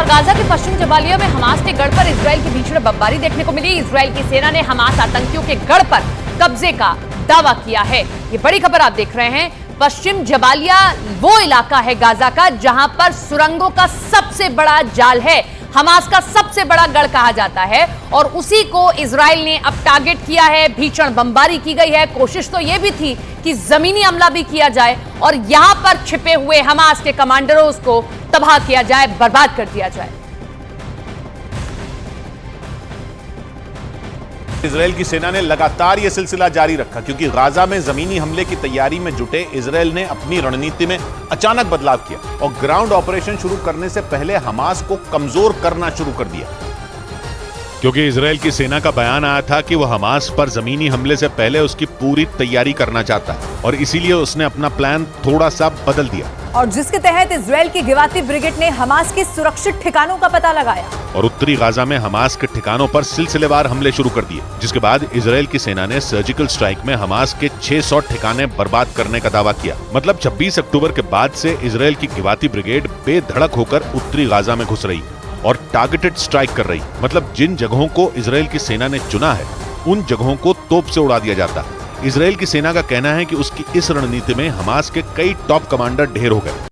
Gaza के पश्चिम Jabalia में Hamas के गढ़ पर इजराइल की भीषण बमबारी देखने को मिली। इजराइल की सेना ने हमास आतंकियों के गढ़ पर कब्जे का दावा किया है। ये बड़ी खबर आप देख रहे हैं। पश्चिम जबालिया वो इलाका है गाजा का जहां पर सुरंगों का सबसे बड़ा जाल है, हमास का सबसे बड़ा गढ़ कहा जाता है, और उसी को इजराइल ने अब टारगेट किया है। भीषण बमबारी की गई है। कोशिश तो यह भी थी कि जमीनी हमला भी किया जाए और यहां पर छिपे हुए हमास के कमांडरों को तबाह किया जाए, बर्बाद कर दिया जाए। इजराइल की सेना ने लगातार यह सिलसिला जारी रखा क्योंकि गाजा में जमीनी हमले की तैयारी में जुटे इजराइल ने अपनी रणनीति में अचानक बदलाव किया और ग्राउंड ऑपरेशन शुरू करने से पहले हमास को कमजोर करना शुरू कर दिया। क्योंकि इजराइल की सेना का बयान आया था कि वह हमास पर जमीनी हमले से पहले उसकी पूरी तैयारी करना चाहता है और इसीलिए उसने अपना प्लान थोड़ा सा बदल दिया, और जिसके तहत इजराइल की गिवाती ब्रिगेड ने हमास के सुरक्षित ठिकानों का पता लगाया और उत्तरी गाजा में हमास के ठिकानों पर सिलसिलेवार हमले शुरू कर दिए, जिसके बाद इजराइल की सेना ने सर्जिकल स्ट्राइक में हमास के 600 ठिकाने बर्बाद करने का दावा किया। मतलब 26 अक्टूबर के बाद से इजराइल की गिवाती ब्रिगेड बेधड़क होकर उत्तरी गाजा में घुस रही और टारगेटेड स्ट्राइक कर रही। मतलब जिन जगहों को इजराइल की सेना ने चुना है उन जगहों को तोप से उड़ा दिया जाता है। इजराइल की सेना का कहना है कि उसकी इस रणनीति में हमास के कई टॉप कमांडर ढेर हो गए।